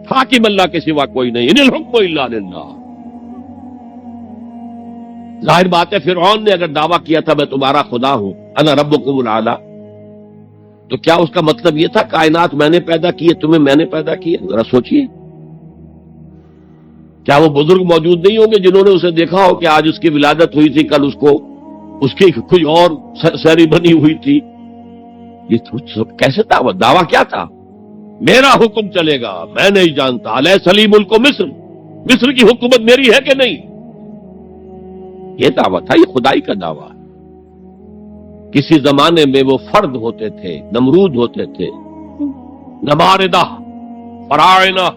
حاکم اللہ کے سوا کوئی نہیں، ان الحکم الا للہ۔ ظاہر بات ہے فرعون نے اگر دعویٰ کیا تھا میں تمہارا خدا ہوں، انا ربکم الاعلی، تو کیا اس کا مطلب یہ تھا کائنات میں نے پیدا کی ہے، تمہیں میں نے پیدا کی ہے؟ ذرا سوچئے، کیا وہ بزرگ موجود نہیں ہوں گے جنہوں نے اسے دیکھا ہو کہ آج اس کی ولادت ہوئی تھی، کل اس کی کوئی اور سیریمنی ہوئی تھی؟ یہ کیسے دعویٰ کیا تھا؟ میرا حکم چلے گا، میں نہیں جانتا، الیس لی ملک مصر، مصر کی حکومت میری ہے کہ نہیں؟ یہ دعویٰ تھا، یہ خدائی کا دعویٰ۔ کسی زمانے میں وہ فرد ہوتے تھے، نمرود ہوتے تھے، نماردہ، فراعنہ۔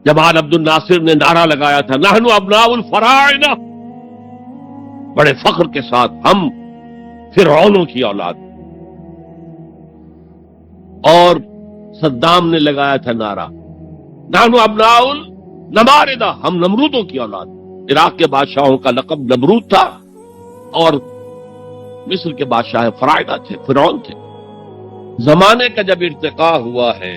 جمال عبد الناصر نے نعرہ لگایا تھا نحن ابناء الفراعنہ، بڑے فخر کے ساتھ ہم فرعونوں کی اولاد۔ اور صدام نے لگایا تھا نعرہ نحن ابناء النماردہ، ہم نمرودوں کی اولاد۔ عراق کے بادشاہوں کا لقب نمرود تھا اور مصر کے بادشاہ فراعنہ تھے، فرعون تھے۔ زمانے کا جب ارتقا ہوا ہے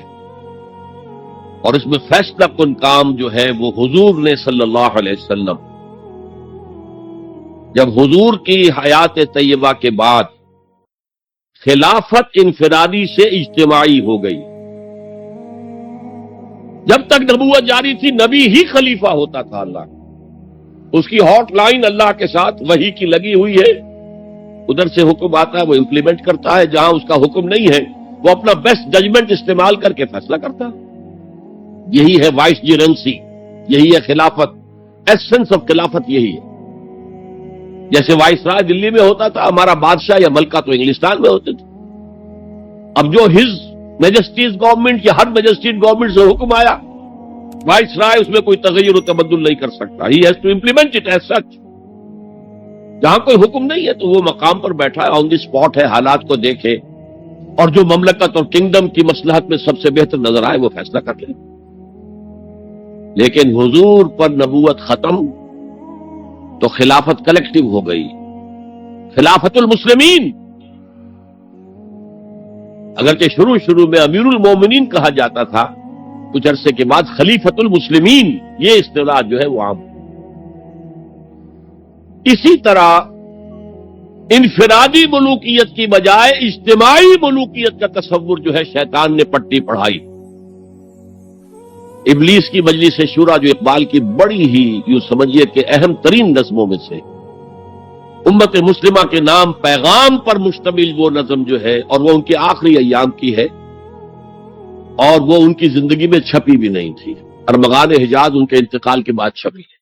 اور اس میں فیصلہ کن کام جو ہے وہ حضور نے صلی اللہ علیہ وسلم، جب حضور کی حیات طیبہ کے بعد خلافت انفرادی سے اجتماعی ہو گئی۔ جب تک نبوت جاری تھی نبی ہی خلیفہ ہوتا تھا، اللہ اس کی ہاٹ لائن اللہ کے ساتھ وحی کی لگی ہوئی ہے، ادھر سے حکم آتا ہے وہ امپلیمنٹ کرتا ہے، جہاں اس کا حکم نہیں ہے وہ اپنا بیسٹ ججمنٹ استعمال کر کے فیصلہ کرتا ہے۔ یہی ہے وائس جیرنسی، یہی ہے خلافت، ایسنس آف خلافت یہی ہے۔ جیسے وائس رائے دلی میں ہوتا تھا، ہمارا بادشاہ یا ملکہ تو انگلستان میں ہوتے تھے۔ اب جو ہز میجسٹیز گورنمنٹ یا ہر میجسٹیز گورنمنٹ سے حکم آیا، وائس رائے اس میں کوئی تغیر و تبدل نہیں کر سکتا، he has to implement it as such. جہاں کوئی حکم نہیں ہے تو وہ مقام پر بیٹھا ہے، آن دی اسپاٹ ہے، حالات کو دیکھے اور جو مملکت اور کنگڈم کی مصلحت میں سب سے بہتر نظر آئے وہ فیصلہ کر لے۔ لیکن حضور پر نبوت ختم تو خلافت کلیکٹیو ہو گئی، خلافت المسلمین۔ اگرچہ شروع میں امیر المومنین کہا جاتا تھا، کچھ عرصے کے بعد خلیفت المسلمین یہ اصطلاح جو ہے وہ عام۔ اسی طرح انفرادی ملوکیت کی بجائے اجتماعی ملوکیت کا تصور جو ہے شیطان نے پٹی پڑھائی۔ ابلیس کی مجلس شورا جو اقبال کی بڑی ہی یوں سمجھیے کہ اہم ترین نظموں میں سے، امت مسلمہ کے نام پیغام پر مشتمل وہ نظم جو ہے، اور وہ ان کے آخری ایام کی ہے اور وہ ان کی زندگی میں چھپی بھی نہیں تھی، ارمغان حجاز ان کے انتقال کے بعد چھپی ہے،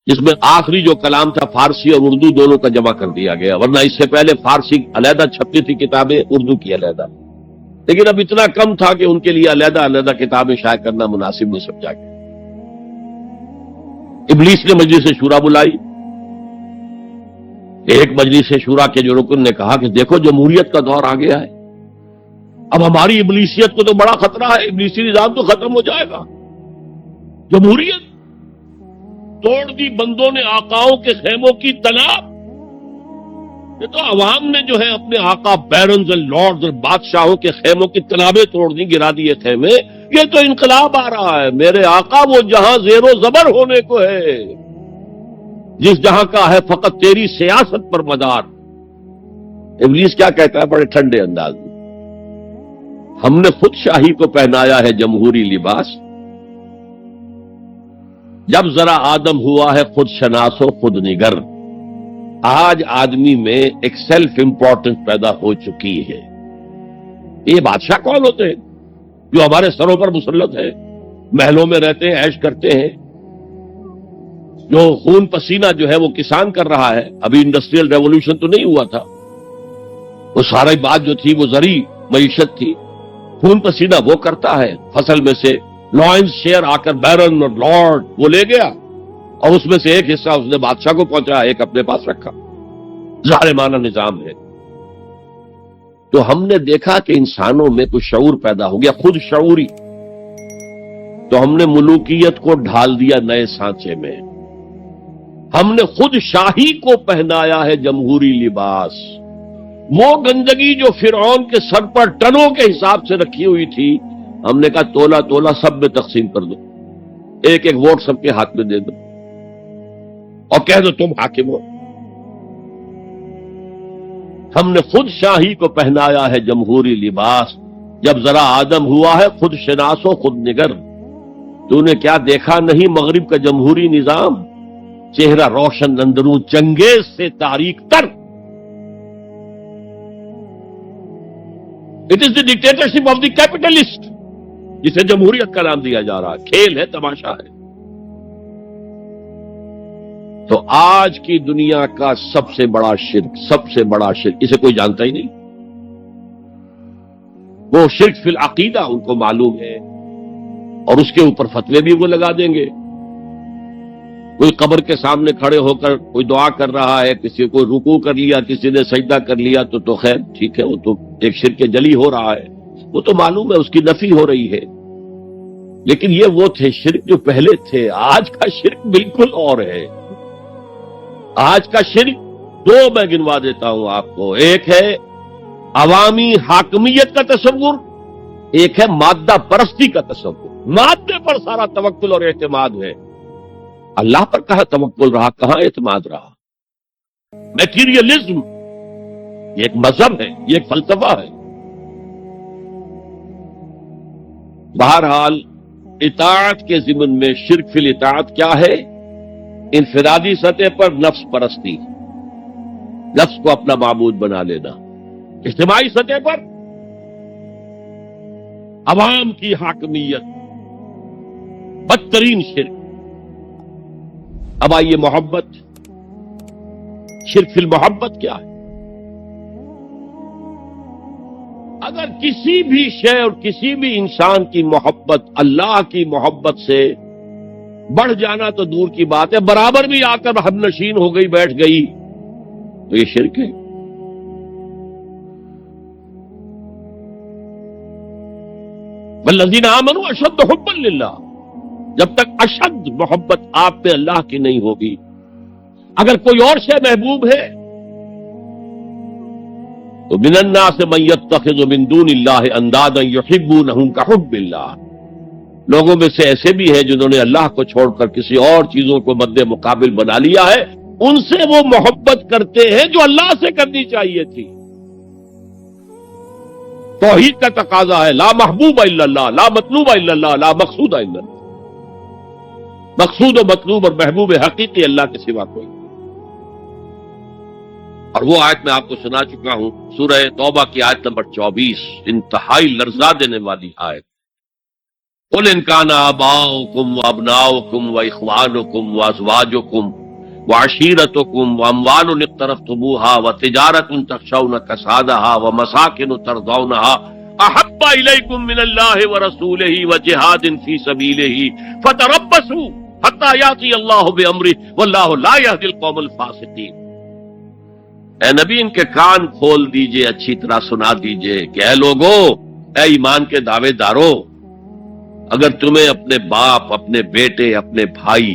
جس میں آخری جو کلام تھا فارسی اور اردو دونوں کا جمع کر دیا گیا، ورنہ اس سے پہلے فارسی علیحدہ چھپتی تھی کتابیں، اردو کی علیحدہ، لیکن اب اتنا کم تھا کہ ان کے لیے علیحدہ کتابیں شائع کرنا مناسب نہیں سمجھا گیا۔ ابلیس نے مجلس شورا بلائی، ایک مجلس شورا کے جو رکن نے کہا کہ دیکھو جمہوریت کا دور آ گیا ہے، اب ہماری ابلیسیت کو تو بڑا خطرہ ہے، ابلیسی نظام تو ختم ہو جائے گا، جمہوریت توڑ دی بندوں نے آقاؤں کے خیموں کی تناب۔ یہ تو عوام نے جو ہے اپنے آقا بیرنز اور لارڈز اور بادشاہوں کے خیموں کی تنابیں توڑ دی، گرا دیے خیمے۔ یہ تو انقلاب آ رہا ہے، میرے آقا وہ جہاں زیر و زبر ہونے کو ہے، جس جہاں کا ہے فقط تیری سیاست پر مدار۔ ابلیس کیا کہتا ہے بڑے ٹھنڈے انداز میں، ہم نے خود شاہی کو پہنایا ہے جمہوری لباس، جب ذرا آدم ہوا ہے خود شناس و خود نگر۔ آج آدمی میں ایک سیلف امپورٹنس پیدا ہو چکی ہے۔ یہ بادشاہ کون ہوتے ہیں جو ہمارے سروں پر مسلط ہے، محلوں میں رہتے ہیں، عیش کرتے ہیں، جو خون پسینہ جو ہے وہ کسان کر رہا ہے، ابھی انڈسٹریل ریولوشن تو نہیں ہوا تھا، وہ ساری بات جو تھی وہ زرعی معیشت تھی، خون پسینہ وہ کرتا ہے، فصل میں سے لائنز شیئر آ کر بیرن اور لارڈ وہ لے گیا، اور اس میں سے ایک حصہ اس نے بادشاہ کو پہنچا، ایک اپنے پاس رکھا، ظالمانہ نظام ہے۔ تو ہم نے دیکھا کہ انسانوں میں کچھ شعور پیدا ہو گیا، خود شعوری، تو ہم نے ملوکیت کو ڈھال دیا نئے سانچے میں، ہم نے خود شاہی کو پہنایا ہے جمہوری لباس۔ وہ گندگی جو فرعون کے سر پر ٹنوں کے حساب سے رکھی ہوئی تھی، ہم نے کہا تولا تولا سب میں تقسیم کر دو، ایک ایک ووٹ سب کے ہاتھ میں دے دو اور کہہ دو تم حاکم ہو۔ ہم نے خود شاہی کو پہنایا ہے جمہوری لباس، جب ذرا آدم ہوا ہے خود شناس و خود نگر۔ تو نے کیا دیکھا نہیں مغرب کا جمہوری نظام؟ چہرہ روشن اندروں چنگیز سے تاریک تر۔ It is the dictatorship of the capitalist, جسے جمہوریت کا نام دیا جا رہا ہے۔ کھیل ہے، تماشا ہے۔ تو آج کی دنیا کا سب سے بڑا شرک اسے کوئی جانتا ہی نہیں۔ وہ شرک فی العقیدہ ان کو معلوم ہے، اور اس کے اوپر فتوے بھی وہ لگا دیں گے۔ کوئی قبر کے سامنے کھڑے ہو کر کوئی دعا کر رہا ہے، کسی کو رکوع کر لیا، کسی نے سجدہ کر لیا، تو خیر ٹھیک ہے، وہ تو ایک شرک جلی ہو رہا ہے، وہ تو معلوم ہے، اس کی نفی ہو رہی ہے۔ لیکن یہ وہ تھے شرک جو پہلے تھے۔ آج کا شرک بالکل اور ہے۔ آج کا شرک دو میں گنوا دیتا ہوں آپ کو۔ ایک ہے عوامی حاکمیت کا تصور، ایک ہے مادہ پرستی کا تصور۔ مادے پر سارا توکل اور اعتماد ہے، اللہ پر کہاں توکل رہا، کہاں اعتماد رہا؟ میٹیریلزم یہ ایک مذہب ہے، یہ ایک فلسفہ ہے۔ بہرحال اطاعت کے ضمن میں شرک فی الاطاعت کیا ہے؟ انفرادی سطح پر نفس پرستی، نفس کو اپنا معبود بنا لینا۔ اجتماعی سطح پر عوام کی حاکمیت، بدترین شرک۔ اب آئیے محبت، شرک فی المحبت کیا ہے؟ اگر کسی بھی شے اور کسی بھی انسان کی محبت اللہ کی محبت سے بڑھ جانا تو دور کی بات ہے، برابر بھی آ کر ہم نشین ہو گئی، بیٹھ گئی، تو یہ شرک ہے۔ والذین آمنوا اشد حبا للہ، جب تک اشد محبت آپ پہ اللہ کی نہیں ہوگی، اگر کوئی اور شے محبوب ہے تو من الناس من یتخذ من دون اللہ اندادا یحبونہم کحب اللہ، لوگوں میں سے ایسے بھی ہیں جنہوں نے اللہ کو چھوڑ کر کسی اور چیزوں کو مد مقابل بنا لیا ہے، ان سے وہ محبت کرتے ہیں جو اللہ سے کرنی چاہیے تھی۔ توحید کا تقاضا ہے لا محبوب الا اللہ، لا مطلوب الا اللہ، لا مقصود الا اللہ۔ مقصود و مطلوب اور محبوب حقیقی اللہ کے سوا کوئی۔ اور وہ آیت میں آپ کو سنا چکا ہوں، سورہ توبہ کی آیت نمبر 24، انتہائی لرزا دینے والی آیت۔ قل ان کان آباؤکم وابناؤکم واخوانکم وازواجکم وعشیرتکم واموال اقترفتموها وتجارۃ تخشون کسادها ومساکن ترضونها احب الیکم من اللہ ورسولہ وجہاد فی سبیلہ فتربصوا حتی یاتی اللہ بامرہ واللہ لا یہدی القوم الفاسقین۔ اے نبی ان کے کان کھول دیجئے، اچھی طرح سنا دیجئے کہ اے لوگوں، اے ایمان کے دعوے داروں، اگر تمہیں اپنے باپ، اپنے بیٹے، اپنے بھائی،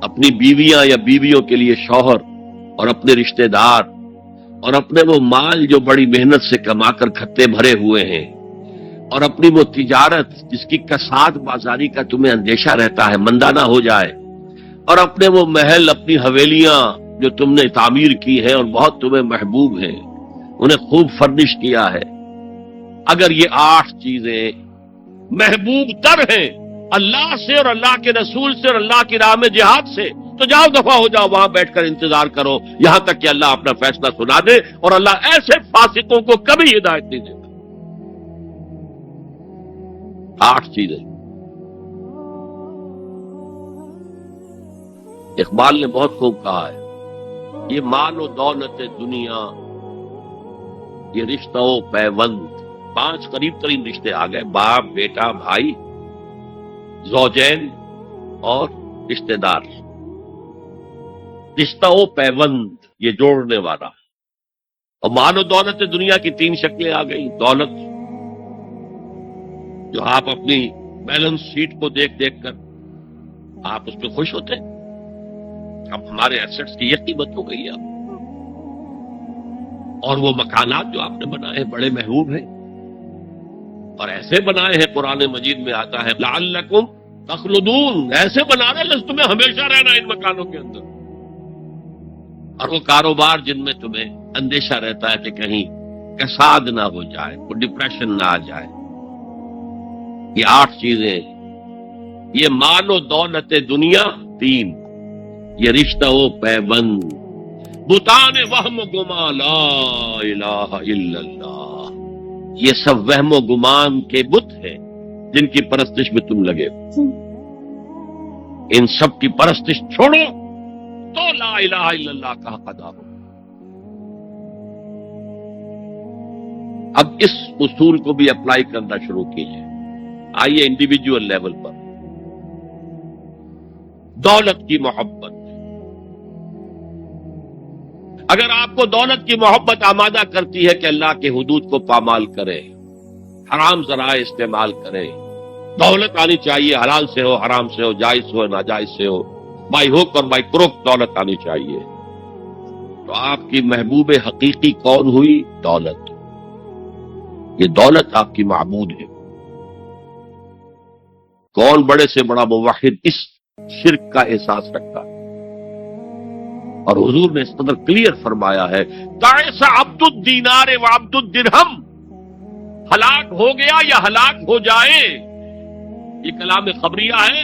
اپنی بیویاں یا بیویوں کے لیے شوہر اور اپنے رشتہ دار اور اپنے وہ مال جو بڑی محنت سے کما کر کھتے بھرے ہوئے ہیں اور اپنی وہ تجارت جس کی کساد بازاری کا تمہیں اندیشہ رہتا ہے مندہ نہ ہو جائے، اور اپنے وہ محل، اپنی حویلیاں جو تم نے تعمیر کی ہیں اور بہت تمہیں محبوب ہیں، انہیں خوب فرنش کیا ہے، اگر یہ 8 چیزیں محبوب تر ہیں اللہ سے اور اللہ کے رسول سے اور اللہ کی راہ میں جہاد سے، تو جاؤ دفع ہو جاؤ، وہاں بیٹھ کر انتظار کرو یہاں تک کہ اللہ اپنا فیصلہ سنا دے، اور اللہ ایسے فاسقوں کو کبھی ہدایت نہیں دے گا۔ 8 چیزیں۔ اقبال نے بہت خوب کہا ہے، یہ مال و دولت دنیا، یہ رشتہ و پیوند، 5 قریب ترین رشتے آ گئے، باپ، بیٹا، بھائی، زوجین اور رشتہ دار۔ رشتہ و پیوند یہ جوڑنے والا، اور مال و دولت دنیا کی 3 شکلیں آ گئی۔ دولت جو آپ اپنی بیلنس شیٹ کو دیکھ دیکھ کر آپ اس پہ خوش ہوتے ہیں، اب ہمارے ایسٹس کی یہ قیمت ہو گئی ہے اب، اور وہ مکانات جو آپ نے بنائے بڑے محبوب ہیں، اور ایسے بنائے ہیں، قرآن مجید میں آتا ہے لعلکم تخلدون، ایسے بنا رہے ہیں تمہیں ہمیشہ رہنا ان مکانوں کے اندر، اور وہ کاروبار جن میں تمہیں اندیشہ رہتا ہے کہ کہیں کساد نہ ہو جائے، کوئی ڈپریشن نہ آ جائے۔ یہ 8 چیزیں، یہ مال و دولت دنیا 3، یہ رشتہ و پیبند، بتان وہم و گما لا الہ الا اللہ، یہ سب وہم و گمان کے بت ہیں جن کی پرستش میں تم لگے ہو۔ ان سب کی پرستش چھوڑو تو لا الہ الا اللہ کا حق ادا ہو۔ اب اس اصول کو بھی اپلائی کرنا شروع کیجیے۔ آئیے انڈیویجول لیول پر، دولت کی محبت، اگر آپ کو دولت کی محبت آمادہ کرتی ہے کہ اللہ کے حدود کو پامال کرے، حرام ذرائع استعمال کرے، دولت آنی چاہیے، حلال سے ہو، حرام سے ہو، جائز سے ہو، ناجائز سے ہو، بائی ہوک اور بائی کروک دولت آنی چاہیے، تو آپ کی محبوب حقیقی کون ہوئی؟ دولت۔ یہ دولت آپ کی معبود ہے۔ کون بڑے سے بڑا موحد اس شرک کا احساس رکھتا ہے؟ اور حضور نے اس قدر کلیئر فرمایا ہے، تعس عبد الدینار و عبد الدرہم، ہلاک ہو گیا یا ہلاک ہو جائے، یہ کلام خبریہ ہے۔